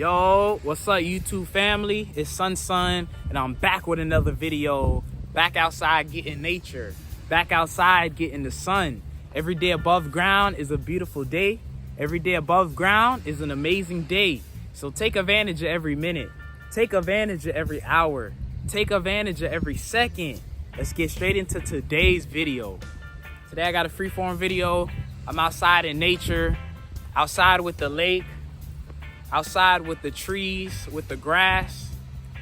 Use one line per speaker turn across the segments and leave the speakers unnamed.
Yo, what's up YouTube family? It's SunSun and I'm back with another video. Back outside getting nature. Back outside getting the sun. Every day above ground is a beautiful day. Every day above ground is an amazing day. So take advantage of every minute. Take advantage of every hour. Take advantage of every second. Let's get straight into today's video. Today I got a freeform video. I'm outside in nature, outside with the lake, outside with the trees, with the grass.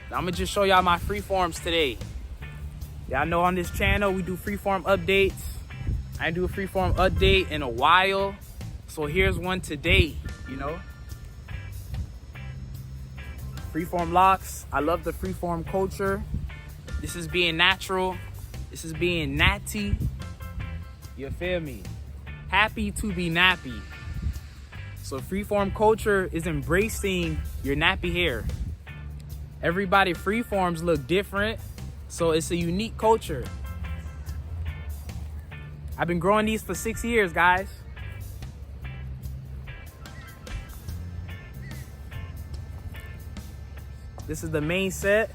I'm gonna just show y'all my freeforms today. Y'all know on this channel we do freeform updates. I ain't do a freeform update in a while, so here's one today, you know. FreeForm Locs. I love the freeform culture. This is being natural. This is being natty. You feel me? Happy to be nappy. So freeform culture is embracing your nappy hair. Everybody freeforms look different, so it's a unique culture. I've been growing these for 6 years, guys. This is the main set.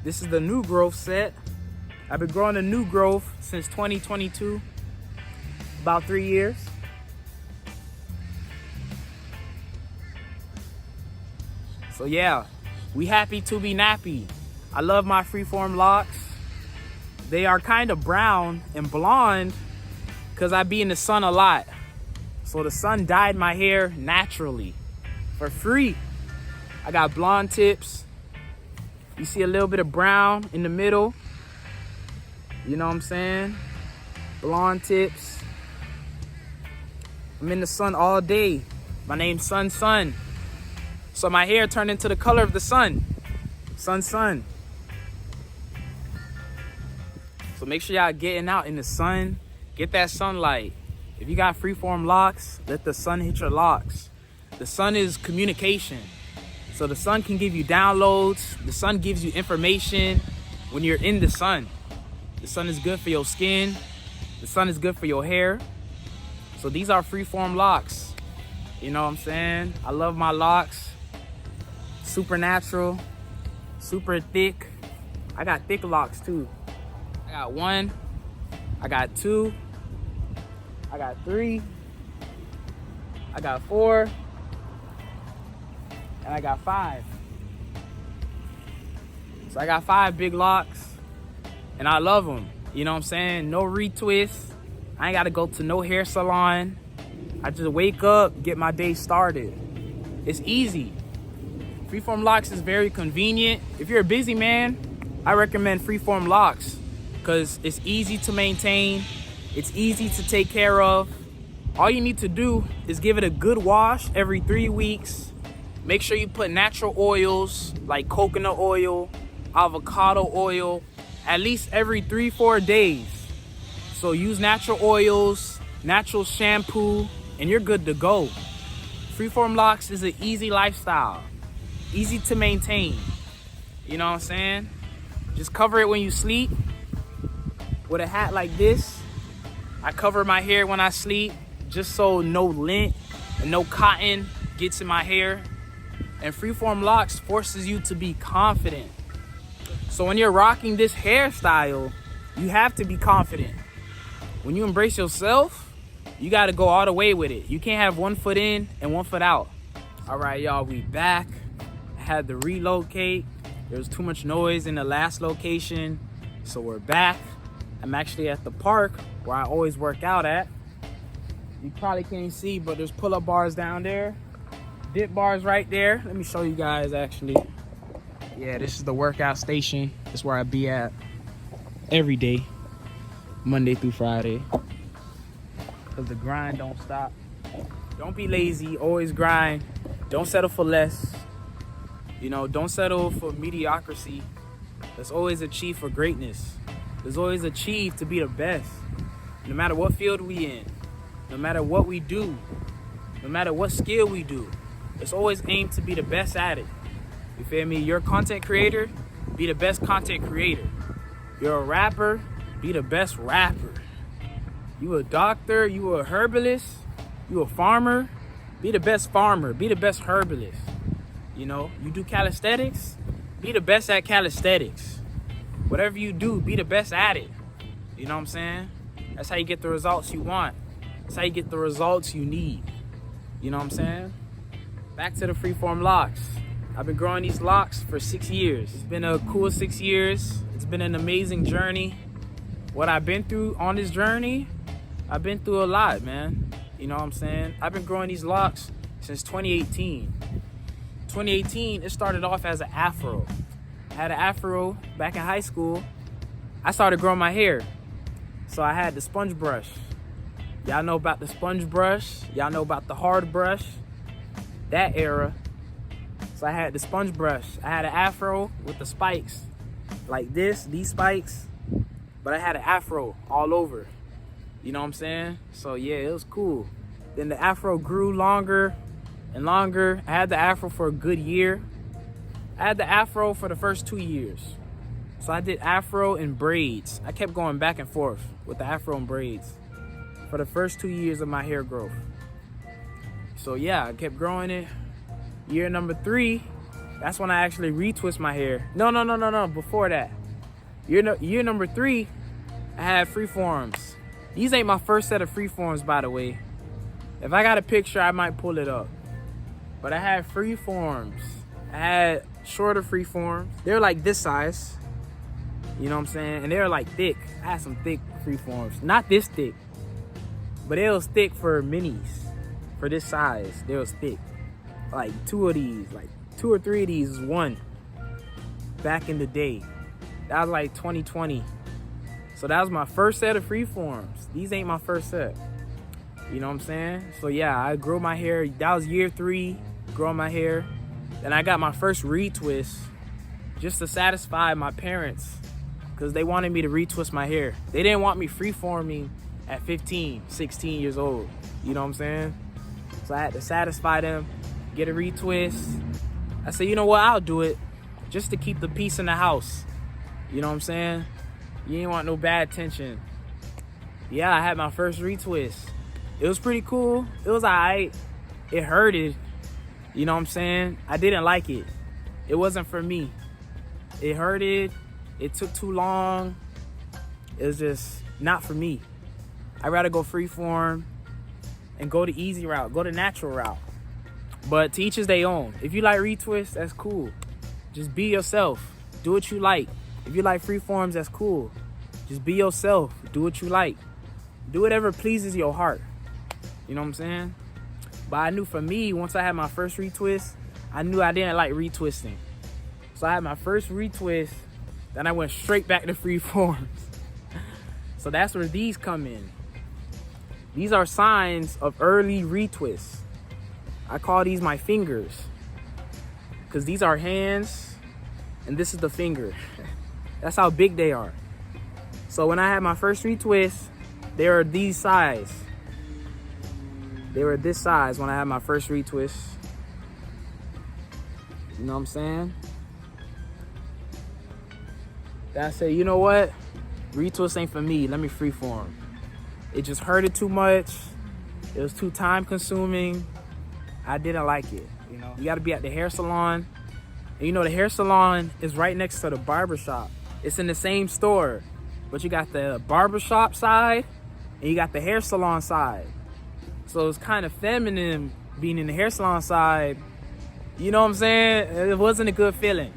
This is the new growth set. I've been growing the new growth since 2022, about 3 years. So yeah, we happy to be nappy. I love my freeform locks. They are kind of brown and blonde because I be in the sun a lot. So the sun dyed my hair naturally for free. I got blonde tips. You see a little bit of brown in the middle. You know what I'm saying? Blonde tips. I'm in the sun all day. My name's SunSun. So my hair turned into the color of the sun. SunSun. So make sure y'all getting out in the sun. Get that sunlight. If you got freeform locks, let the sun hit your locks. The sun is communication. So the sun can give you downloads. The sun gives you information when you're in the sun. The sun is good for your skin. The sun is good for your hair. So these are freeform locks. You know what I'm saying? I love my locks. Super natural, super thick. I got thick locks too. I got 1, I got 2, I got 3, I got 4, and I got 5. So I got 5 big locks and I love them. You know what I'm saying? No retwist. I ain't gotta go to no hair salon. I just wake up, get my day started. It's easy. Freeform locks is very convenient. If you're a busy man, I recommend freeform locks because it's easy to maintain. It's easy to take care of. All you need to do is give it a good wash every 3 weeks. Make sure you put natural oils like coconut oil, avocado oil, at least every 3-4 days. So use natural oils, natural shampoo, and you're good to go. Freeform locks is an easy lifestyle. Easy to maintain. You know what I'm saying? Just cover it when you sleep with a hat like this. I cover my hair when I sleep just so no lint and no cotton gets in my hair. And freeform locks forces you to be confident. So when you're rocking this hairstyle, you have to be confident. When you embrace yourself, you got to go all the way with it. You can't have 1 foot in and 1 foot out. All right, y'all, we back. Had to relocate. There was too much noise in the last location, so we're back. I'm actually at the park where I always work out at. You probably can't see, but there's pull-up bars down there, dip bars right there. Let me show you guys actually. Yeah, this is the workout station. This is where I be at every day, Monday through Friday, because the grind don't stop. Don't be lazy, always grind. Don't settle for less. You know, don't settle for mediocrity. Let's always achieve for greatness. Let's always achieve to be the best. No matter what field we in, no matter what we do, no matter what skill we do, let's always aim to be the best at it. You feel me? You're a content creator, be the best content creator. You're a rapper, be the best rapper. You a doctor, you a herbalist, you a farmer, be the best farmer, be the best herbalist. You know, you do calisthenics, be the best at calisthenics. Whatever you do, be the best at it. You know what I'm saying? That's how you get the results you want. That's how you get the results you need. You know what I'm saying? Back to the FreeForm Locs. I've been growing these locks for 6 years. It's been a cool 6 years. It's been an amazing journey. What I've been through on this journey, I've been through a lot, man. You know what I'm saying? I've been growing these locks since 2018. 2018, it started off as an afro. I had an afro back in high school. I started growing my hair. So I had the sponge brush. Y'all know about the sponge brush. Y'all know about the hard brush. That era. So I had the sponge brush. I had an afro with the spikes. Like this, these spikes. But I had an afro all over. You know what I'm saying? So yeah, it was cool. Then the afro grew longer and longer. I had the afro for a good year. I had the afro for the first 2 years. So I did afro and braids. I kept going back and forth with the afro and braids for the first 2 years of my hair growth. So yeah, I kept growing it. Year number 3, that's when I actually retwist my hair. No, before that. Year number 3, I had freeforms. These ain't my first set of freeforms, by the way. If I got a picture, I might pull it up. But I had freeforms. I had shorter freeforms. They're like this size. You know what I'm saying? And they're like thick. I had some thick freeforms. Not this thick. But it was thick for minis. For this size, they was thick. Like 2 of these. Like 2 or 3 of these is one. Back in the day. That was like 2020. So that was my first set of freeforms. These ain't my first set. You know what I'm saying? So yeah, I grew my hair. That was year 3, growing my hair. Then I got my first retwist just to satisfy my parents because they wanted me to retwist my hair. They didn't want me freeforming at 15, 16 years old. You know what I'm saying? So I had to satisfy them, get a retwist. I said, you know what? I'll do it just to keep the peace in the house. You know what I'm saying? You ain't want no bad tension. Yeah, I had my first retwist. It was pretty cool. It was alright. It hurted. You know what I'm saying? I didn't like it. It wasn't for me. It hurted. It took too long. It was just not for me. I'd rather go freeform and go the easy route. Go the natural route. But to each is their own. If you like retwists, that's cool. Just be yourself. Do what you like. If you like freeforms, that's cool. Just be yourself. Do what you like. Do whatever pleases your heart. You know what I'm saying? But I knew for me, once I had my first retwist, I knew I didn't like retwisting. So I had my first retwist, then I went straight back to freeforms. So that's where these come in. These are signs of early retwists. I call these my fingers. Because these are hands, and this is the finger. That's how big they are. So when I had my first retwist, they were these size. They were this size when I had my first retwist. You know what I'm saying? Then I said, you know what? Retwist ain't for me. Let me freeform. It just hurted too much. It was too time consuming. I didn't like it. You know, you gotta be at the hair salon. And you know, the hair salon is right next to the barber shop. It's in the same store, but you got the barbershop side and you got the hair salon side. So it's kind of feminine being in the hair salon side. You know what I'm saying? It wasn't a good feeling.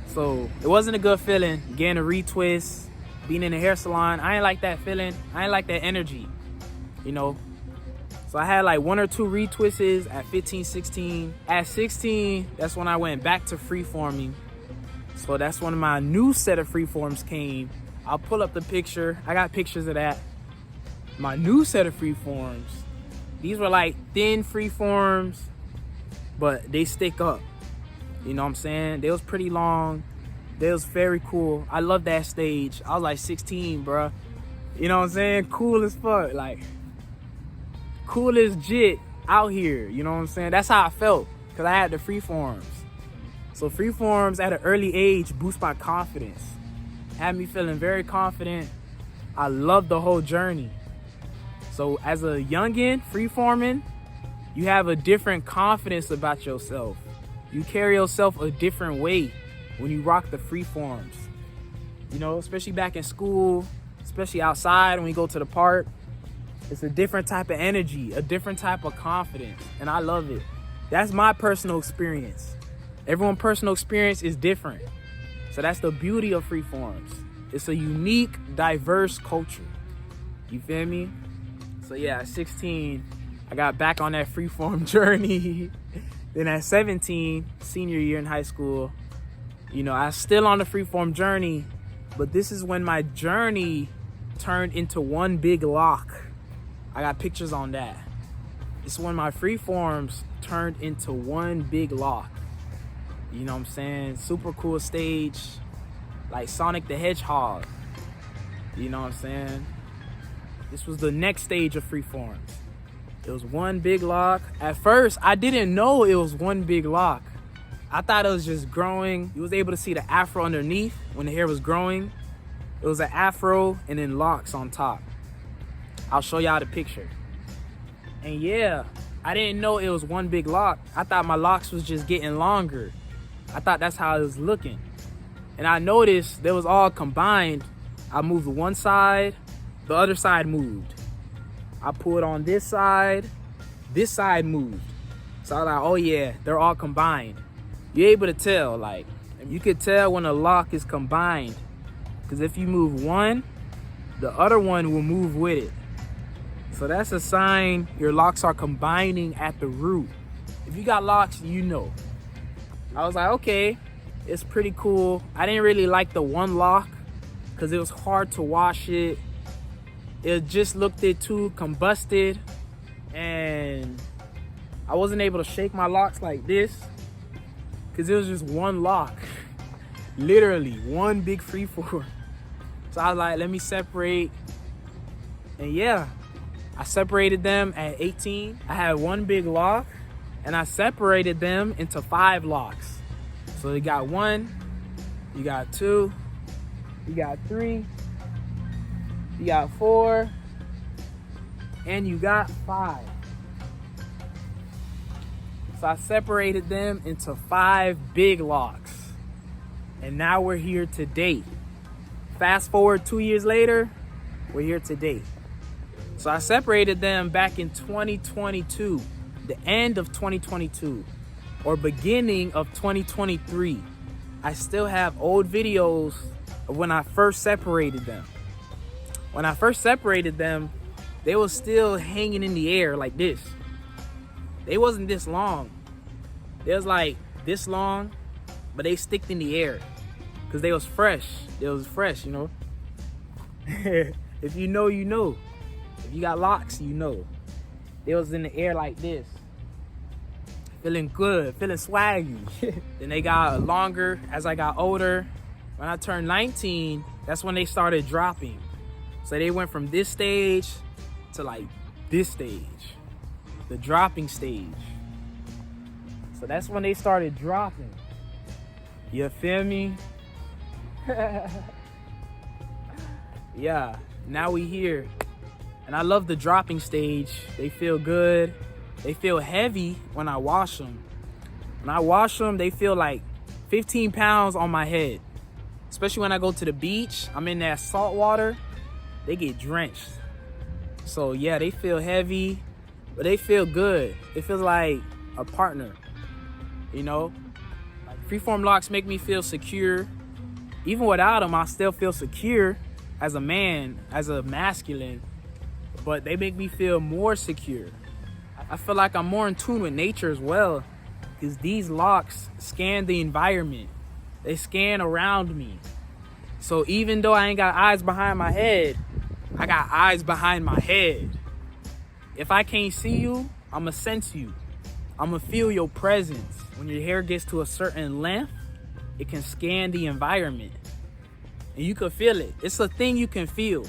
So it wasn't a good feeling getting a retwist, being in the hair salon. I ain't like that feeling. I ain't like that energy, you know? So I had like 1 or 2 retwists at 15, 16. At 16, that's when I went back to freeforming. So that's when my new set of freeforms came. I'll pull up the picture. I got pictures of that. My new set of freeforms. These were like thin freeforms, but they stick up. You know what I'm saying? They was pretty long. They was very cool. I love that stage. I was like 16, bro. You know what I'm saying? Cool as fuck. Like, cool as jit out here. You know what I'm saying? That's how I felt, because I had the freeforms. So freeforms at an early age boost my confidence. Had me feeling very confident. I love the whole journey. So as a youngin, freeforming, you have a different confidence about yourself. You carry yourself a different way when you rock the FreeForms. You know, especially back in school, especially outside when we go to the park. It's a different type of energy, a different type of confidence, and I love it. That's my personal experience. Everyone's personal experience is different. So that's the beauty of FreeForms. It's a unique, diverse culture. You feel me? So yeah, at 16, I got back on that FreeForm journey. Then at 17, senior year in high school, you know, I was still on the FreeForm journey, but this is when my journey turned into one big lock. I got pictures on that. It's when my FreeForms turned into one big lock. You know what I'm saying? Super cool stage, like Sonic the Hedgehog. You know what I'm saying? This was the next stage of FreeForms. It was one big lock. At first, I didn't know it was one big lock. I thought it was just growing. You was able to see the afro underneath when the hair was growing. It was an afro and then locks on top. I'll show y'all the picture. And yeah, I didn't know it was one big lock. I thought my locks was just getting longer. I thought that's how it was looking. And I noticed they was all combined. I moved one side, the other side moved. I pulled on this side moved. So I was like, oh yeah, they're all combined. You're able to tell, like, you could tell when a lock is combined. Because if you move one, the other one will move with it. So that's a sign your locks are combining at the root. If you got locks, you know. I was like, okay, it's pretty cool. I didn't really like the one lock because it was hard to wash it. It just looked too combusted, and I wasn't able to shake my locks like this because it was just one lock. Literally one big FreeForm. So I was like, let me separate. And yeah, I separated them at 18. I had one big lock and I separated them into 5 locks. So you got 1, you got 2, you got 3, you got 4, and you got 5. So I separated them into 5 big locks. And now we're here today. Fast forward 2 years later, we're here today. So I separated them back in 2022, the end of 2022 or beginning of 2023. I still have old videos of when I first separated them. When I first separated them, they were still hanging in the air like this. They wasn't this long. They was like this long, but they sticked in the air because they was fresh. They was fresh, you know. If you know, you know. If you got locks, you know. They was in the air like this. Feeling good, feeling swaggy. Then they got longer as I got older. When I turned 19, that's when they started dropping. So they went from this stage to like this stage, the dropping stage. So that's when they started dropping. You feel me? Yeah, now we here. And I love the dropping stage. They feel good. They feel heavy when I wash them. When I wash them, they feel like 15 pounds on my head. Especially when I go to the beach, I'm in that salt water, they get drenched. So yeah, they feel heavy, but they feel good. It feels like a partner, you know? Like FreeForm Locs make me feel secure. Even without them, I still feel secure as a man, as a masculine, but they make me feel more secure. I feel like I'm more in tune with nature as well, because these locks scan the environment. They scan around me. So even though I ain't got eyes behind my head, I got eyes behind my head. If I can't see you, I'ma sense you. I'ma feel your presence. When your hair gets to a certain length, it can scan the environment. And you can feel it. It's a thing you can feel.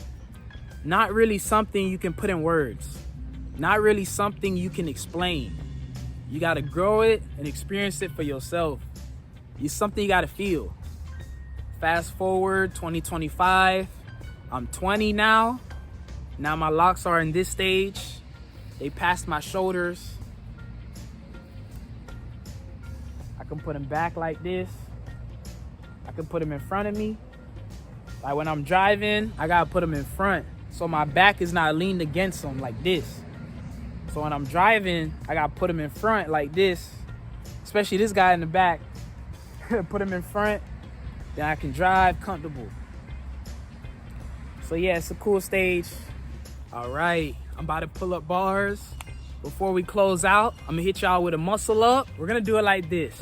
Not really something you can put in words. Not really something you can explain. You gotta grow it and experience it for yourself. It's something you gotta feel. Fast forward 2025, I'm 20 now. Now my locks are in this stage. They passed my shoulders. I can put them back like this. I can put them in front of me. Like when I'm driving, I gotta put them in front so my back is not leaned against them like this. So when I'm driving, I gotta put them in front like this, especially this guy in the back. Put him in front, then I can drive comfortable. So yeah, it's a cool stage. All right, I'm about to pull up bars. Before we close out, I'm gonna hit y'all with a muscle up. We're gonna do it like this.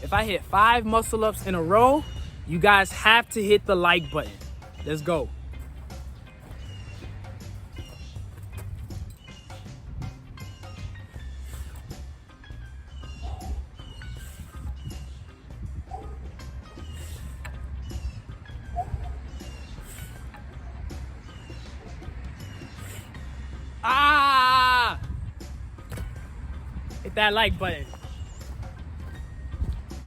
If I hit 5 muscle ups in a row, you guys have to hit the like button. Let's go. Hit that like button.